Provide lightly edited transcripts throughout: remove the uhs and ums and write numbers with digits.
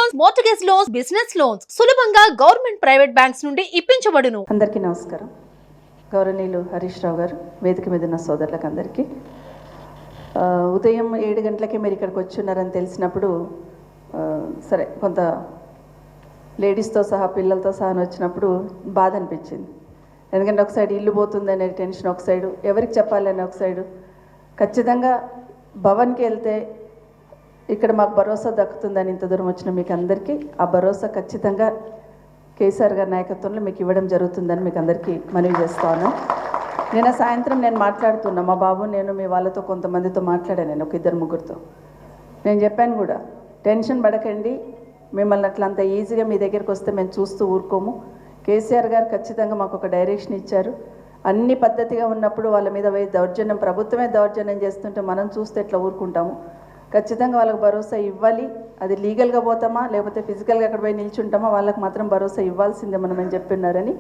Loans, mortgage loans, business loans సులభంగా government private banks నుండి ఇప్పించబడును. అందరికీ నమస్కారం. గౌరవనీయులు హరీష్ రావు గారు, వేదిక మీద ఉన్న సోదరులకు అందరికీ ఉదయం 7 గంటలకే మీరు ఇక్కడికి వచ్చున్నారని తెలిసినప్పుడు సరే కొంత లేడీస్తో సహా పిల్లలతో సహా వచ్చినప్పుడు బాధ అనిపించింది. ఎందుకంటే ఒక సైడ్ ఇల్లు పోతుందనే టెన్షన్, ఒక సైడు ఎవరికి చెప్పాలని ఒక సైడు. ఖచ్చితంగా భవన్కి వెళ్తే ఇక్కడ మాకు భరోసా దక్కుతుందని ఇంత దూరం వచ్చిన మీకు అందరికీ ఆ భరోసా ఖచ్చితంగా కేసీఆర్ గారి నాయకత్వంలో మీకు ఇవ్వడం జరుగుతుందని మీకు అందరికీ మనవి చేస్తాను. నిన్న సాయంత్రం నేను మాట్లాడుతున్నా, మా బాబు నేను మీ వాళ్ళతో కొంతమందితో మాట్లాడాను, నేను ఒక 2-3 నేను చెప్పాను కూడా, టెన్షన్ పడకండి, మిమ్మల్ని అట్లా అంత ఈజీగా మీ దగ్గరికి వస్తే మేము చూస్తూ ఊరుకోము. కేసీఆర్ గారు ఖచ్చితంగా మాకు ఒక డైరెక్షన్ ఇచ్చారు. అన్ని పద్ధతిగా ఉన్నప్పుడు వాళ్ళ మీద దౌర్జన్యం, ప్రభుత్వమే దౌర్జన్యం చేస్తుంటే మనం చూస్తే ఎట్లా ఊరుకుంటాము. ఖచ్చితంగా వాళ్ళకి భరోసా ఇవ్వాలి. అది లీగల్గా పోతామా లేకపోతే ఫిజికల్గా అక్కడ పోయి నిల్చుంటామా, వాళ్ళకి మాత్రం భరోసా ఇవ్వాల్సిందే మనం అని చెప్పినారని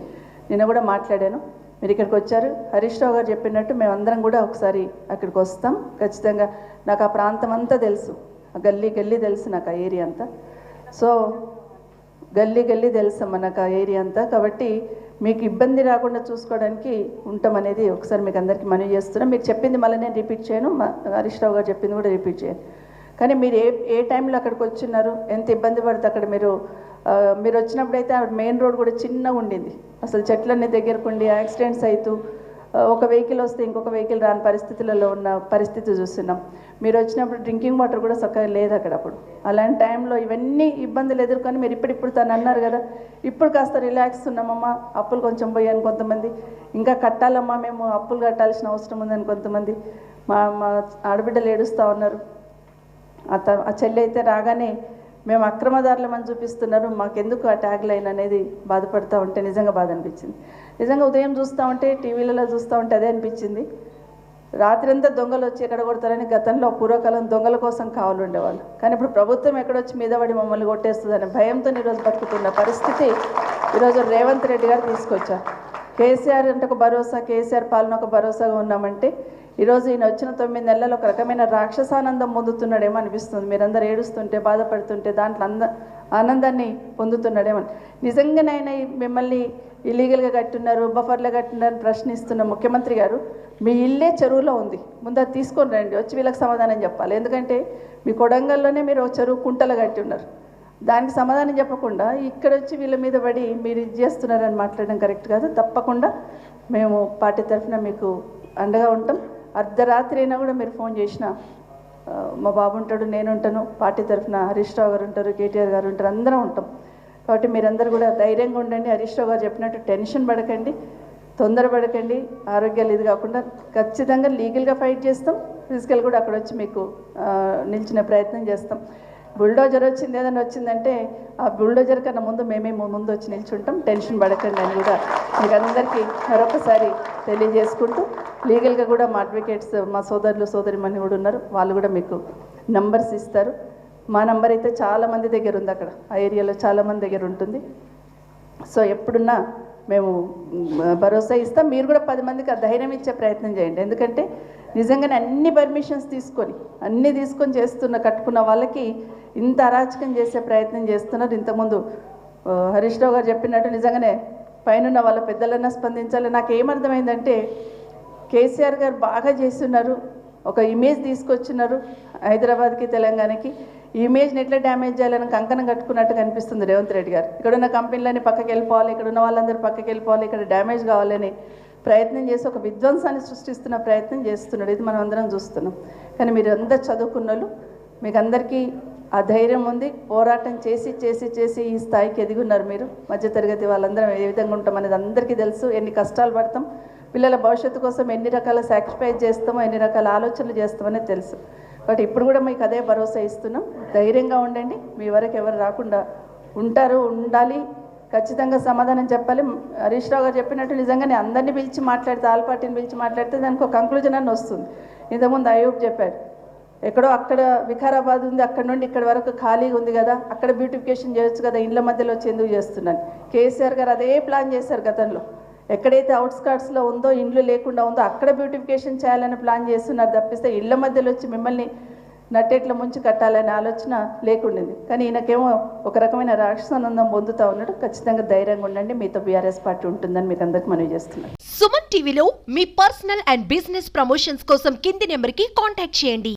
నేను కూడా మాట్లాడాను. మీరు ఇక్కడికి వచ్చారు. హరీష్ రావు గారు చెప్పినట్టు మేమందరం కూడా ఒకసారి అక్కడికి వస్తాం. ఖచ్చితంగా నాకు ఆ ప్రాంతం అంతా తెలుసు, గల్లీ గల్లీ తెలుసు నాకు ఆ ఏరియా అంతా. సో గల్లీ గల్లీ తెలుసమ్మా నాకు ఆ ఏరియా అంతా. కాబట్టి మీకు ఇబ్బంది రాకుండా చూసుకోవడానికి ఉంటామనేది ఒకసారి మీకు అందరికీ మనవి చేస్తున్నాం. మీరు చెప్పింది మళ్ళీ నేను రిపీట్ చేయను, హరీష్ రావు గారు చెప్పింది కూడా రిపీట్ చేయను. కానీ మీరు ఏ టైంలో అక్కడికి వచ్చినారు, ఎంత ఇబ్బంది పడితే అక్కడ మీరు వచ్చినప్పుడైతే మెయిన్ రోడ్ కూడా చిన్నగా ఉండింది. అసలు చెట్లన్నీ దగ్గరకు ఉండి యాక్సిడెంట్స్ అవుతూ ఒక వెహికల్ వస్తే ఇంకొక వెహికల్ రాని పరిస్థితులలో ఉన్న పరిస్థితి చూస్తున్నాం. మీరు వచ్చినప్పుడు డ్రింకింగ్ వాటర్ కూడా చక్కగా లేదు అక్కడ. అప్పుడు అలాంటి టైంలో ఇవన్నీ ఇబ్బందులు ఎదుర్కొని మీరు ఇప్పుడు తను అన్నారు కదా, ఇప్పుడు కాస్త రిలాక్స్ ఉన్నామమ్మా, అప్పులు కొంచెం పోయాను కొంతమంది, ఇంకా కట్టాలమ్మా మేము అప్పులు కట్టాల్సిన అవసరం ఉందని కొంతమంది మా ఆడబిడ్డలు ఏడుస్తూ ఉన్నారు. ఆ చెల్లి అయితే రాగానే మేము అక్రమదారులమని చూపిస్తున్నారు, మాకెందుకు ఆ ట్యాగ్ లైన్ అనేది బాధపడుతూ ఉంటే నిజంగా బాధ అనిపించింది. నిజంగా ఉదయం చూస్తూ ఉంటే టీవీలలో చూస్తూ ఉంటే అదే అనిపించింది. రాత్రి అంతా దొంగలు వచ్చి ఎక్కడ కొడతారని గతంలో పూర్వకాలం దొంగల కోసం కావాలి ఉండేవాళ్ళు. కానీ ఇప్పుడు ప్రభుత్వం ఎక్కడొచ్చి మీద పడి మమ్మల్ని కొట్టేస్తుందని భయంతో ఈరోజు బతుకుతున్న పరిస్థితి ఈరోజు రేవంత్ రెడ్డి గారు తీసుకొచ్చారు. కేసీఆర్ అంటే ఒక భరోసా, కేసీఆర్ పాలన ఒక భరోసాగా ఉన్నామంటే ఈరోజు ఈయన వచ్చిన 9 నెలల్లో ఒక రకమైన రాక్షసానందం పొందుతున్నాడేమో అనిపిస్తుంది. మీరందరూ ఏడుస్తుంటే బాధపడుతుంటే దాంట్లో ఆనందాన్ని పొందుతున్నాడేమో. నిజంగానైనా మిమ్మల్ని ఇల్లీగల్గా కట్టున్నారు, బఫర్లో కట్టున్నారు ప్రశ్నిస్తున్న ముఖ్యమంత్రి గారు, మీ ఇల్లే చెరువులో ఉంది, ముందు అది తీసుకొని రండి, వచ్చి వీళ్ళకి సమాధానం చెప్పాలి. ఎందుకంటే మీ కొడంగల్లోనే మీరు చెరువు కుంటలు కట్టి ఉన్నారు, దానికి సమాధానం చెప్పకుండా ఇక్కడ వచ్చి వీళ్ళ మీద పడి మీరు ఇది చేస్తున్నారని మాట్లాడడం కరెక్ట్ కాదు. తప్పకుండా మేము పార్టీ తరఫున మీకు అండగా ఉంటాం. అర్ధరాత్రి అయినా కూడా మీరు ఫోన్ చేసినా మా బాబు ఉంటాడు, నేను ఉంటాను, పార్టీ తరఫున హరీష్ రావు గారు ఉంటారు, కేటీఆర్ గారు ఉంటారు, అందరం ఉంటాం. కాబట్టి మీరందరూ కూడా ధైర్యంగా ఉండండి. హరీష్ రావు గారు చెప్పినట్టు టెన్షన్ పడకండి, తొందరపడకండి, ఆరోగ్యాలు ఇది కాకుండా ఖచ్చితంగా లీగల్గా ఫైట్ చేస్తాం, ఫిజికల్ కూడా అక్కడ వచ్చి మీకు నిలిచిన ప్రయత్నం చేస్తాం. బుల్డోజర్ వచ్చింది ఏదైనా వచ్చిందంటే ఆ బుల్డోజర్ కన్నా ముందు మేమే ముందు వచ్చి నిల్చుంటాం, టెన్షన్ పడకండి అని కూడా మీకు అందరికీ మరొకసారి తెలియజేసుకుంటూ, లీగల్గా కూడా మా అడ్వకేట్స్ మా సోదరులు సోదరిమణి కూడా ఉన్నారు, వాళ్ళు కూడా మీకు నంబర్స్ ఇస్తారు. మా నంబర్ అయితే చాలామంది దగ్గర ఉంది, అక్కడ ఆ ఏరియాలో చాలామంది దగ్గర ఉంటుంది. సో ఎప్పుడున్నా మేము భరోసా ఇస్తాం. మీరు కూడా 10 మందికి ఆ ధైర్యం ఇచ్చే ప్రయత్నం చేయండి. ఎందుకంటే నిజంగానే అన్ని పర్మిషన్స్ తీసుకొని కట్టుకున్న వాళ్ళకి ఇంత అరాచకం చేసే ప్రయత్నం చేస్తున్నారు. ఇంతకుముందు హరీష్ రావు గారు చెప్పినట్టు నిజంగానే పైన వాళ్ళ పెద్దలన్నా స్పందించాలి. నాకు ఏమర్థమైందంటే కేసీఆర్ గారు బాగా చేస్తున్నారు, ఒక ఇమేజ్ తీసుకొచ్చినారు హైదరాబాద్కి తెలంగాణకి. ఈ ఇమేజ్ని ఎట్లా డ్యామేజ్ చేయాలని కంకణం కట్టుకున్నట్టు కనిపిస్తుంది రేవంత్ రెడ్డి గారు. ఇక్కడున్న కంపెనీలన్నీ పక్కకి వెళ్ళిపోవాలి, ఇక్కడున్న వాళ్ళందరూ పక్కకి వెళ్ళిపోవాలి, ఇక్కడ డ్యామేజ్ కావాలని ప్రయత్నం చేసి ఒక విధ్వంసాన్ని సృష్టిస్తున్న ప్రయత్నం చేస్తున్నాడు. ఇది మనం అందరం చూస్తున్నాం. కానీ మీరు అందరు చదువుకున్న వాళ్ళు, మీకు అందరికీ ఆ ధైర్యం ఉంది. పోరాటం చేసి చేసి చేసి ఈ స్థాయికి ఎదిగున్నారు. మీరు మధ్యతరగతి వాళ్ళందరం ఏ విధంగా ఉంటాం అనేది అందరికీ తెలుసు. ఎన్ని కష్టాలు పడతాం, పిల్లల భవిష్యత్తు కోసం ఎన్ని రకాల సాక్రిఫైస్ చేస్తామో, ఎన్ని రకాల ఆలోచనలు చేస్తామనేది తెలుసు. కాబట్టి ఇప్పుడు కూడా మీకు అదే భరోసా ఇస్తున్నాం. ధైర్యంగా ఉండండి, మీ వరకు ఎవరు రాకుండా ఉండాలి. ఖచ్చితంగా సమాధానం చెప్పాలి. హరీష్ రావు గారు చెప్పినట్టు నిజంగానే అందరినీ పిలిచి మాట్లాడితే, ఆల్ పార్టీని పిలిచి మాట్లాడితే దానికి ఒక కంక్లూజన్ అని వస్తుంది. ఇంతకుముందు అయ్యూబ్ చెప్పాడు, ఎక్కడో అక్కడ వికారాబాద్ ఉంది, అక్కడ నుండి ఇక్కడ వరకు ఖాళీగా ఉంది కదా, అక్కడ బ్యూటిఫికేషన్ చేయొచ్చు కదా, ఇండ్ల మధ్యలో వచ్చి ఎందుకు చేస్తున్నాను. కేసీఆర్ గారు అదే ప్లాన్ చేశారు గతంలో. ఎక్కడైతే అవుట్స్కర్ట్స్లో ఉందో, ఇండ్లు లేకుండా ఉందో అక్కడ బ్యూటిఫికేషన్ చేయాలని ప్లాన్ చేస్తున్నారు తప్పిస్తే ఇళ్ల మధ్యలో వచ్చి మిమ్మల్ని నట్టేట్ల ముంచి కట్టాలనే ఆలోచన లేకుండింది. కానీ ఈయనకేమో ఒక రకమైన రాక్షసానందం పొందుతూ ఉన్నాడు. ఖచ్చితంగా ధైర్యంగా ఉండండి, మీతో బీఆర్ఎస్ పార్టీ ఉంటుందని మీకు అందరికీ మనవి చేస్తున్నాను. సుమన్ టీవీలో మీ పర్సనల్ అండ్ బిజినెస్ ప్రమోషన్స్ కోసం కింది నెంబర్కి కాంటాక్ట్ చేయండి.